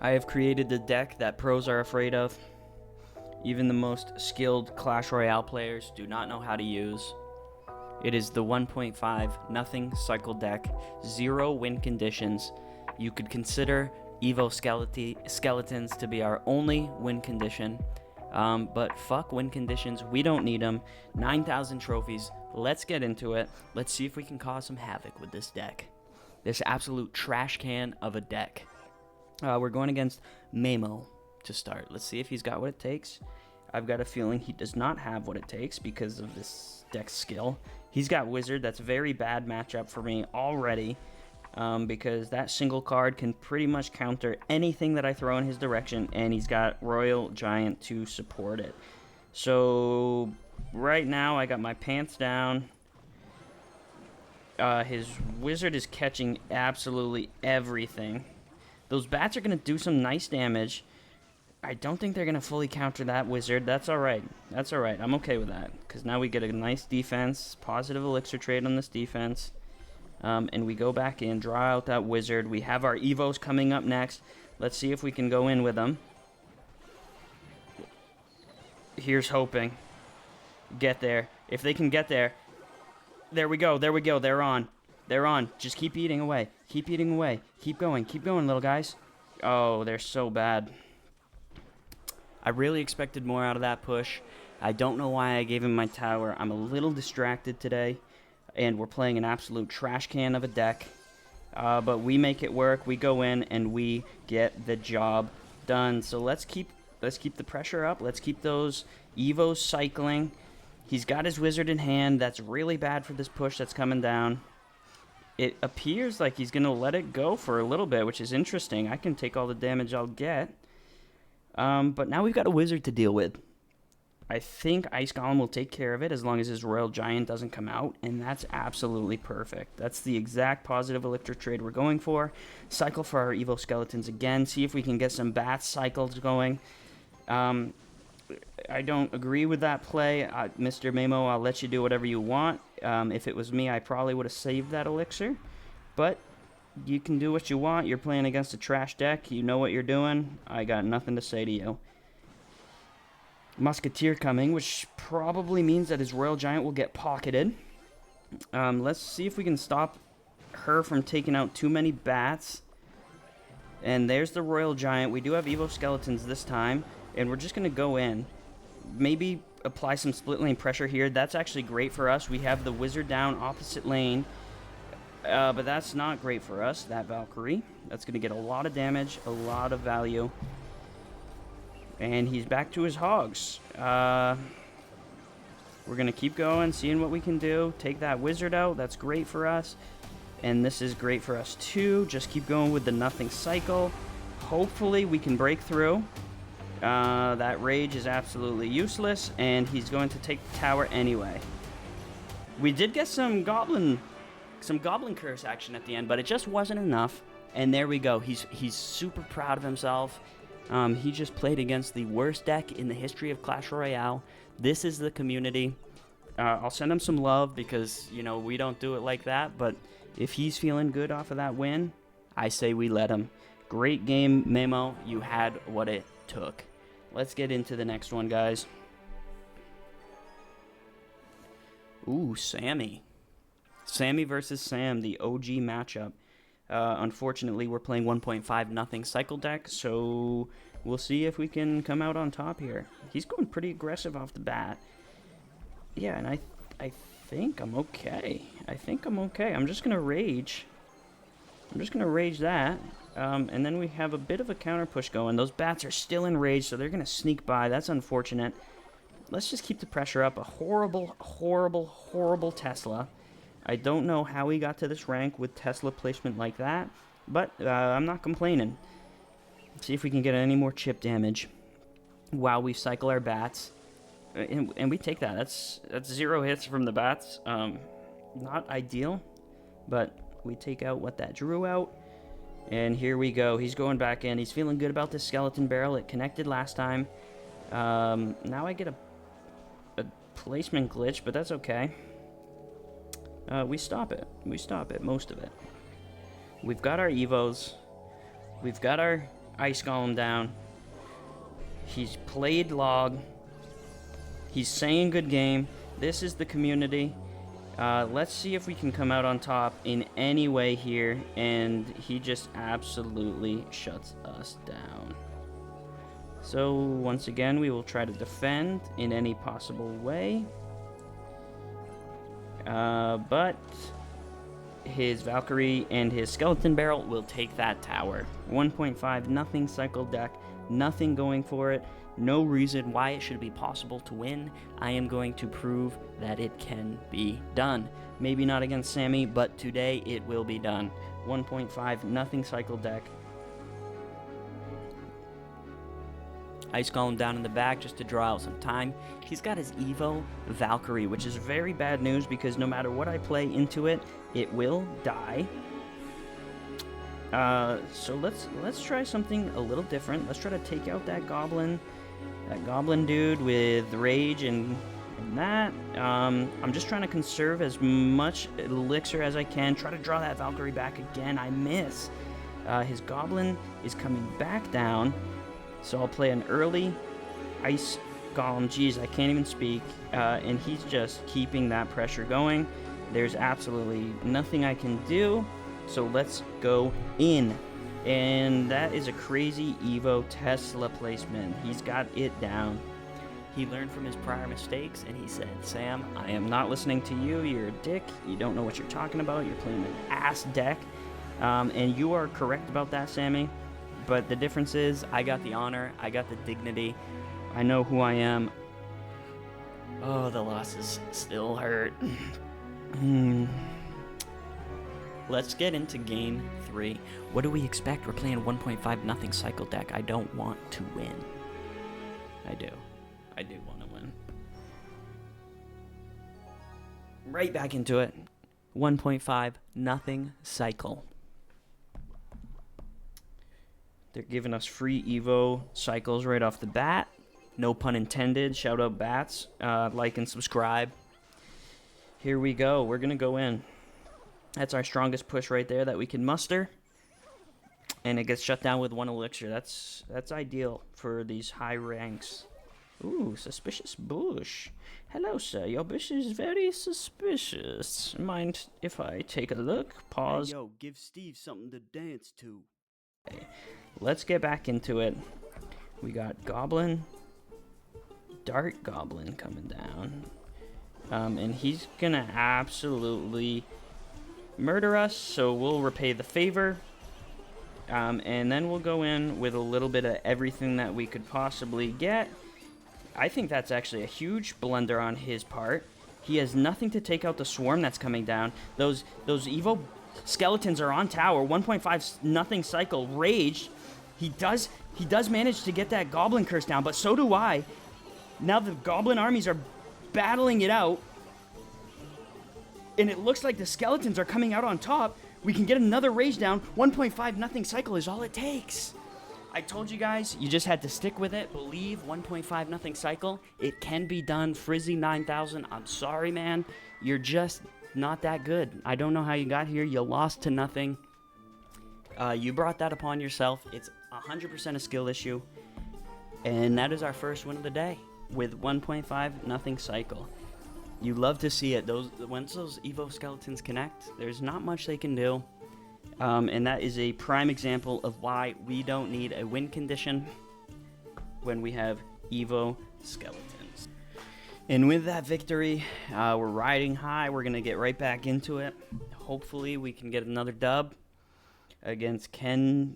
I have created the deck that pros are afraid of. Even the most skilled Clash Royale players do not know how to use. It is the 1.5 nothing cycle deck, 0 win conditions. You could consider Evo Skeletons to be our only win condition. But fuck win conditions, we don't need them. 9,000 trophies, let's get into it. Let's see if we can cause some havoc with this deck. This absolute trash can of a deck. We're going against Memo to start. Let's see if he's got what it takes. I've got a feeling he does not have what it takes because of this deck skill. He's got Wizard. That's a very bad matchup for me already, because that single card can pretty much counter anything that I throw in his direction, and he's got Royal Giant to support it. So right now I got my pants down. His Wizard is catching absolutely everything. Those bats are going to do some nice damage. I don't think they're going to fully counter that Wizard. That's alright. That's alright. I'm okay with that. Because now we get a nice defense. Positive elixir trade on this defense. And we go back in, draw out that Wizard. We have our Evos coming up next. Let's see if we can go in with them. Here's hoping. Get there. If they can get there. There we go. There we go. They're on. They're on. Just keep eating away. Keep eating away. Keep going. Keep going, little guys. Oh, they're so bad. I really expected more out of that push. I don't know why I gave him my tower. I'm a little distracted today, and we're playing an absolute trash can of a deck. But we make it work. We go in and we get the job done. So let's keep the pressure up. Let's keep those Evos cycling. He's got his Wizard in hand. That's really bad for this push that's coming down. It appears like he's going to let it go for a little bit, which is interesting. I can take all the damage I'll get. But now we've got a Wizard to deal with. I think Ice Golem will take care of it as long as his Royal Giant doesn't come out, and that's absolutely perfect. That's the exact positive elixir trade we're going for. Cycle for our Evo Skeletons again, see if we can get some bat cycles going. I don't agree with that play. Mr. Memo, I'll let you do whatever you want. If it was me, I probably would have saved that elixir. But you can do what you want. You're playing against a trash deck. You know what you're doing. I got nothing to say to you. Musketeer coming, which probably means that his Royal Giant will get pocketed. Let's see if we can stop her from taking out too many bats. And there's the Royal Giant. We do have Evo Skeletons this time. And we're just going to go in. Maybe apply some split lane pressure here. That's actually great for us. We have the Wizard down opposite lane. But that's not great for us, that Valkyrie. That's going to get a lot of damage, a lot of value. And he's back to his hogs. We're going to keep going, seeing what we can do. Take that Wizard out. That's great for us. And this is great for us too. Just keep going with the nothing cycle. Hopefully we can break through. That rage is absolutely useless, and he's going to take the tower anyway. We did get some goblin curse action at the end, but it just wasn't enough. And there we go. He's super proud of himself. He just played against the worst deck in the history of Clash Royale. This is the community. I'll send him some love because, you know, we don't do it like that. But if he's feeling good off of that win, I say we let him. Great game, Memo. You had what it took. Let's get into the next one, guys. Ooh, Sammy. Sammy versus Sam, the OG matchup. Unfortunately, we're playing 1.5 nothing cycle deck, so we'll see if we can come out on top here. He's going pretty aggressive off the bat. Yeah, and I think I'm okay. I'm just gonna rage. That. And then we have a bit of a counter push going. Those bats are still in rage, so they're going to sneak by. That's unfortunate. Let's just keep the pressure up. A horrible, horrible, horrible Tesla. I don't know how he got to this rank with Tesla placement like that, but I'm not complaining. See if we can get any more chip damage while we cycle our bats. And we take that. That's 0 hits from the bats. Not ideal, but we take out what that drew out. And here we go. He's going back in. He's feeling good about this skeleton barrel. It connected last time. Now I get a placement glitch, but that's okay. We stop it. Most of it. We've got our Evos. We've got our Ice Golem down. He's played log. He's saying good game. This is the community. Let's see if we can come out on top in any way here. And he just absolutely shuts us down. So once again, we will try to defend in any possible way. But his Valkyrie and his Skeleton Barrel will take that tower. 1.5, nothing cycle deck, nothing going for it. No reason why it should be possible to win. I am going to prove that it can be done. Maybe not against Sammy, but today it will be done. 1.5, nothing cycle deck. Ice Golem down in the back just to draw out some time. He's got his Evo Valkyrie, which is very bad news because no matter what I play into it, it will die. So let's try something a little different. Let's try to take out that goblin dude with rage and that. I'm just trying to conserve as much elixir as I can. Try to draw that Valkyrie back again. I miss. His goblin is coming back down. So I'll play an early Ice Golem. Jeez, I can't even speak. And he's just keeping that pressure going. There's absolutely nothing I can do. So let's go in. And that is a crazy Evo Tesla placement. He's got it down. He learned from his prior mistakes, and he said, Sam, I am not listening to you. You're a dick. You don't know what you're talking about. You're playing an ass deck. And you are correct about that, Sammy. But the difference is, I got the honor, I got the dignity, I know who I am. Oh, the losses still hurt. Let's get into game 3. What do we expect? We're playing 1.5 nothing cycle deck. I don't want to win. I do want to win. Right back into it. 1.5 nothing cycle. They're giving us free Evo cycles right off the bat. No pun intended. Shout out bats. Like and subscribe. Here we go. We're going to go in. That's our strongest push right there that we can muster. And it gets shut down with 1 elixir. That's ideal for these high ranks. Ooh, suspicious bush. Hello, sir. Your bush is very suspicious. Mind if I take a look? Pause. Hey, yo, give Steve something to dance to. Let's get back into it. We got Goblin, Dart Goblin coming down. And he's gonna absolutely murder us, so we'll repay the favor. And then we'll go in with a little bit of everything that we could possibly get. I think that's actually a huge blunder on his part. He has nothing to take out the swarm that's coming down. Those Evo skeletons are on tower. 1.5 nothing cycle. Rage. He does manage to get that goblin curse down, but so do I. Now the goblin armies are battling it out. And it looks like the skeletons are coming out on top. We can get another rage down. 1.5 nothing cycle is all it takes. I told you guys, you just had to stick with it. Believe 1.5 nothing cycle. It can be done. Frizzy 9000. I'm sorry, man. You're just not that good. I don't know how you got here. You lost to nothing. You brought that upon yourself. It's 100% a skill issue. And that is our first win of the day with 1.5 nothing cycle. You love to see it. Once those Evo skeletons connect, there's not much they can do. And that is a prime example of why we don't need a win condition when we have Evo skeletons. And with that victory, we're riding high. We're going to get right back into it. Hopefully we can get another dub against Kenya.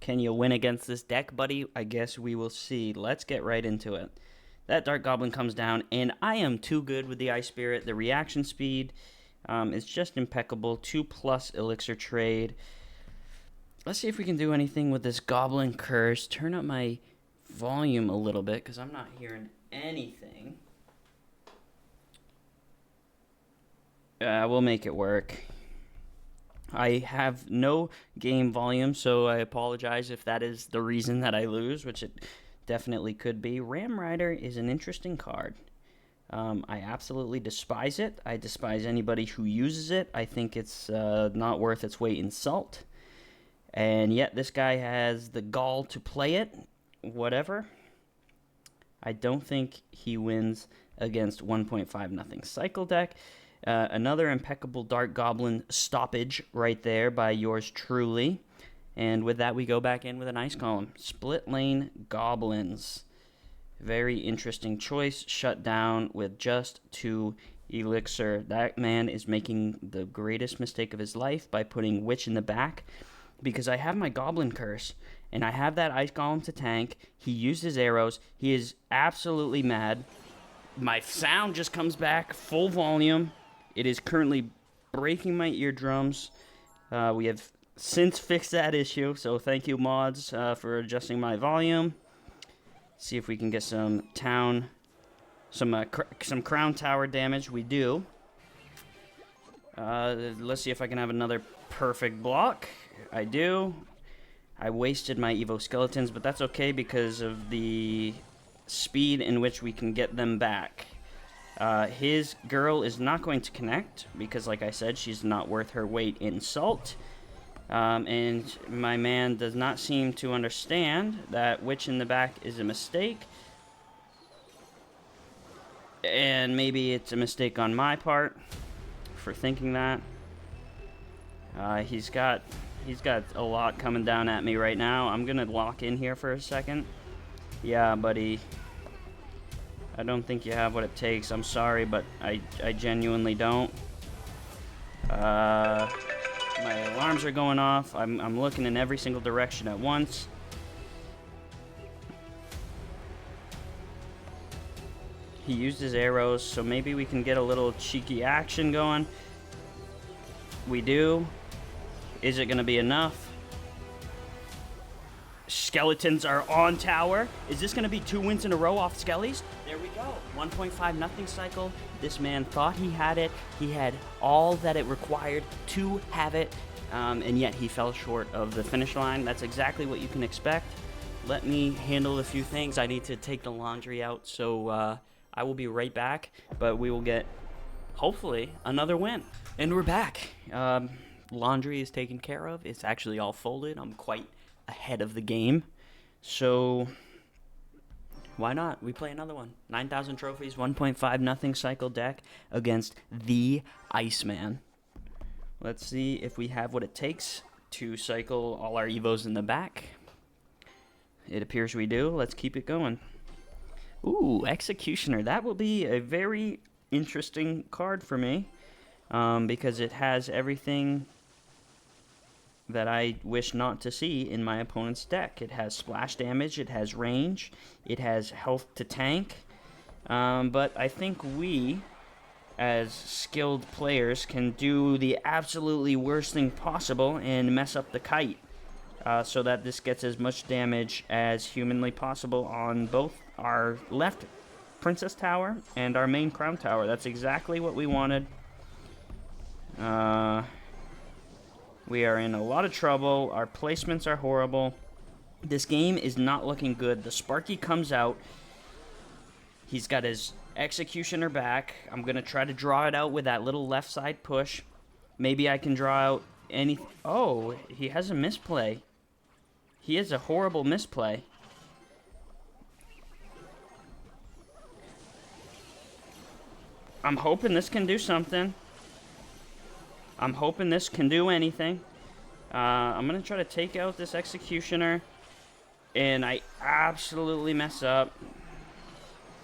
Can you win against this deck, buddy? I guess we will see. Let's get right into it. That Dark Goblin comes down, and I am too good with the Ice Spirit. The reaction speed is just impeccable. 2+ elixir trade. Let's see if we can do anything with this Goblin Curse. Turn up my volume a little bit, because I'm not hearing anything. We'll make it work. I have no game volume, so I apologize if that is the reason that I lose, which it definitely could be. Ram Rider is an interesting card. I absolutely despise it. I despise anybody who uses it. I think it's not worth its weight in salt. And yet this guy has the gall to play it. Whatever. I don't think he wins against 1.5 nothing cycle deck. Another impeccable Dark Goblin stoppage right there by yours truly. And with that, we go back in with an Ice Column. Split Lane Goblins. Very interesting choice. Shut down with just 2 Elixir. That man is making the greatest mistake of his life by putting Witch in the back. Because I have my Goblin Curse, and I have that Ice Golem to tank. He used his arrows. He is absolutely mad. My sound just comes back full volume. It is currently breaking my eardrums. We have since fixed that issue, so thank you, mods, for adjusting my volume. See if we can get some crown tower damage. We do. Let's see if I can have another perfect block. I do. I wasted my Evo Skeletons, but that's okay because of the speed in which we can get them back. His girl is not going to connect because, like I said, she's not worth her weight in salt. And my man does not seem to understand that Witch in the back is a mistake. And maybe it's a mistake on my part for thinking that. He's got a lot coming down at me right now. I'm gonna lock in here for a second. Yeah, buddy. I don't think you have what it takes. I'm sorry, but I genuinely don't. My alarms are going off. I'm looking in every single direction at once. He used his arrows, so maybe we can get a little cheeky action going. We do. Is it going to be enough? Skeletons are on tower. Is this going to be 2 wins in a row off Skellies? There we go. 1.5 nothing cycle. This man thought he had it. He had all that it required to have it, and yet he fell short of the finish line. That's exactly what you can expect. Let me handle a few things. I need to take the laundry out, so I will be right back, but we will get, hopefully, another win. And we're back. Laundry is taken care of. It's actually all folded. I'm quite ahead of the game. So, why not? We play another one. 9,000 trophies, 1.5 nothing cycle deck against the Iceman. Let's see if we have what it takes to cycle all our Evos in the back. It appears we do. Let's keep it going. Ooh, Executioner. That will be a very interesting card for me. Because it has everything that I wish not to see in my opponent's deck. It has splash damage, it has range, it has health to tank, but I think we, as skilled players, can do the absolutely worst thing possible and mess up the kite, so that this gets as much damage as humanly possible on both our left Princess Tower and our main Crown Tower. That's exactly what we wanted. We are in a lot of trouble. Our placements are horrible. This game is not looking good. The Sparky comes out. He's got his Executioner back. I'm going to try to draw it out with that little left side push. Maybe I can draw out any... Oh, he has a misplay. He has a horrible misplay. I'm hoping this can do something. I'm hoping this can do anything. I'm going to try to take out this Executioner. And I absolutely mess up.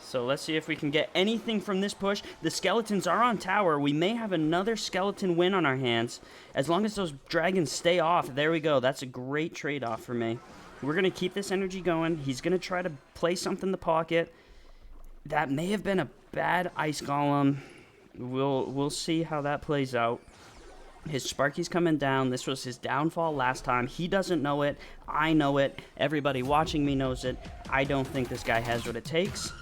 So let's see if we can get anything from this push. The skeletons are on tower. We may have another skeleton win on our hands. As long as those dragons stay off. There we go. That's a great trade-off for me. We're going to keep this energy going. He's going to try to play something in the pocket. That may have been a bad Ice Golem. We'll see how that plays out. His Sparky's coming down. This was his downfall last time. He doesn't know it. I know it. Everybody watching me knows it. I don't think this guy has what it takes.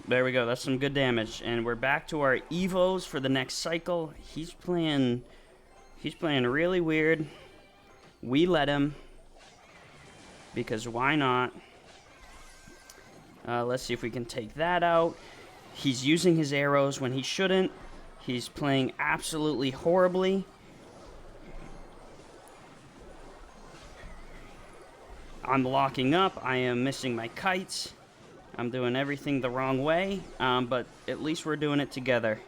There we go. That's some good damage. And we're back to our Evos for the next cycle. He's playing really weird. We let him. Because why not? Let's see if we can take that out. He's using his arrows when he shouldn't. He's playing absolutely horribly. I'm locking up. I am missing my kites. I'm doing everything the wrong way, but at least we're doing it together.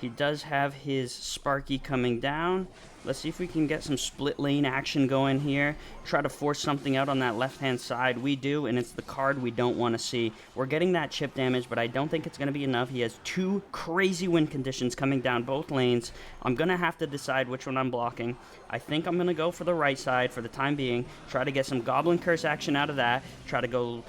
He does have his Sparky coming down. Let's see if we can get some split lane action going here. Try to force something out on that left-hand side. We do, and it's the card we don't want to see. We're getting that chip damage, but I don't think it's going to be enough. He has two crazy wind conditions coming down both lanes. I'm going to have to decide which one I'm blocking. I think I'm going to go for the right side for the time being. Try to get some Goblin Curse action out of that. Try to go...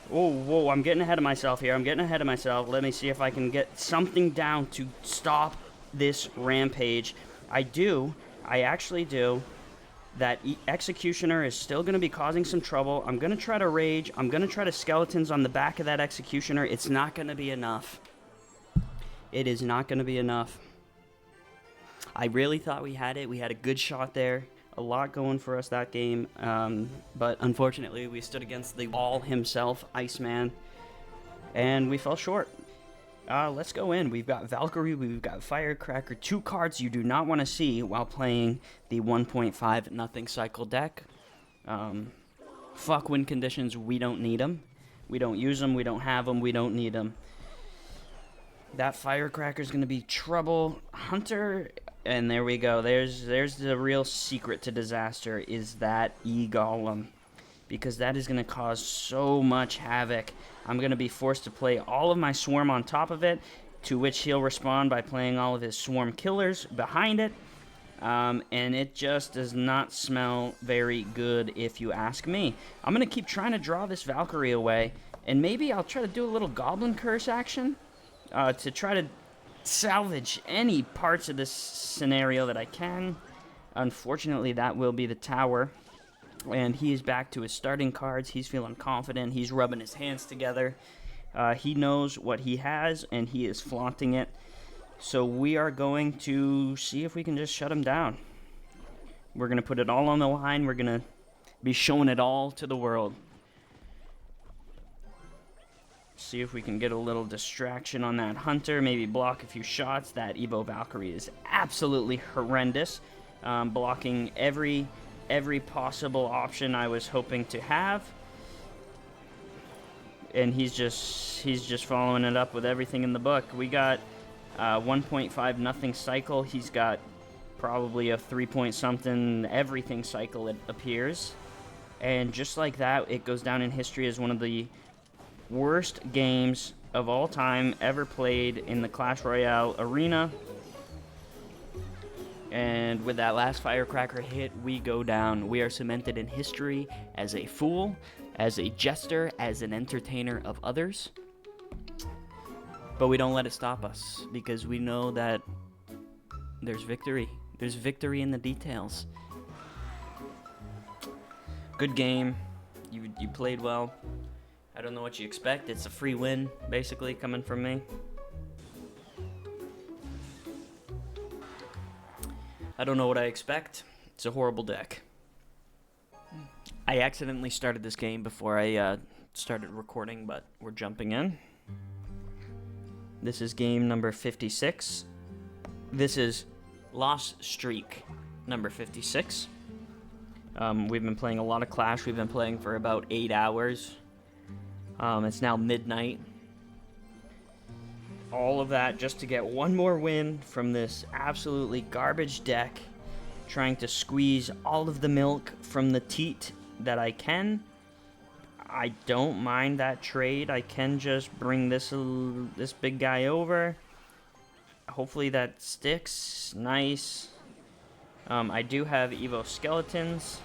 Oh, whoa, I'm getting ahead of myself here. Let me see if I can get something down to stop this rampage. I actually do. That Executioner is still going to be causing some trouble. I'm going to try to rage. I'm going to try to skeletons on the back of that Executioner. It's not going to be enough. It is not going to be enough. I really thought we had it. We had a good shot there. A lot going for us that game, but unfortunately we stood against the wall himself, Iceman, and we fell short. Let's go in. We've got Valkyrie, we've got Firecracker, two cards you do not want to see while playing the 1.5 nothing cycle deck. Fuck win conditions, we don't need them. We don't use them, we don't have them, we don't need them. That Firecracker's going to be trouble. Hunter... And there we go. There's the real secret to disaster, is that E-Golem. Because that is going to cause so much havoc. I'm going to be forced to play all of my Swarm on top of it, to which he'll respond by playing all of his Swarm killers behind it. And it just does not smell very good, if you ask me. I'm going to keep trying to draw this Valkyrie away, and maybe I'll try to do a little Goblin Curse action to try to salvage any parts of this scenario that I can. Unfortunately, that will be the tower, and he is back to his starting cards. He's feeling confident. He's rubbing his hands together. He knows what he has, and he is flaunting it. So we are going to see if we can just shut him down. We're going to put it all on the line. We're going to be showing it all to the world. See if we can get a little distraction on that Hunter, maybe block a few shots. That Evo Valkyrie is absolutely horrendous, blocking every possible option I was hoping to have. And he's just following it up with everything in the book. We got 1.5 nothing cycle. He's got probably a 3 point something everything cycle, it appears. And just like that, it goes down in history as one of the worst games of all time ever played in the Clash Royale arena. And with that last Firecracker hit, we go down. We are cemented in history as a fool, as a jester, as an entertainer of others. But we don't let it stop us, because we know that there's victory. There's victory in the details. Good game. You played well. I don't know what you expect. It's a free win, basically, coming from me. I don't know what I expect. It's a horrible deck. I accidentally started this game before I started recording, but we're jumping in. This is game number 56. This is Lost Streak number 56. We've been playing a lot of Clash. We've been playing for about 8 hours. It's now midnight. All of that just to get one more win from this absolutely garbage deck. Trying to squeeze all of the milk from the teat that I can. I don't mind that trade. I can just bring this big guy over. Hopefully that sticks. Nice. I do have Evo Skeletons.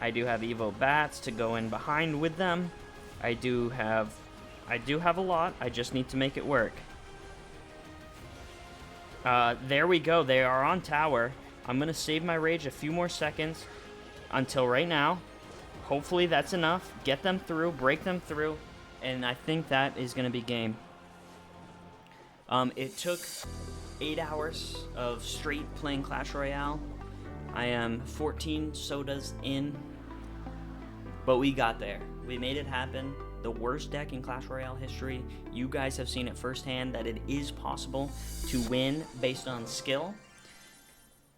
I do have Evo Bats to go in behind with them. I do have a lot. I just need to make it work. There we go. They are on tower. I'm going to save my rage a few more seconds until right now. Hopefully that's enough. Get them through, break them through, and I think that is going to be game. It took 8 hours of straight playing Clash Royale. I am 14 sodas in, but we got there. We made it happen. the worst deck in Clash Royale history. You guys have seen it firsthand that it is possible to win based on skill.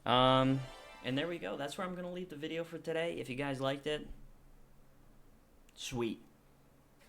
And there we go. That's where I'm going to leave the video for today. If you guys liked it, sweet.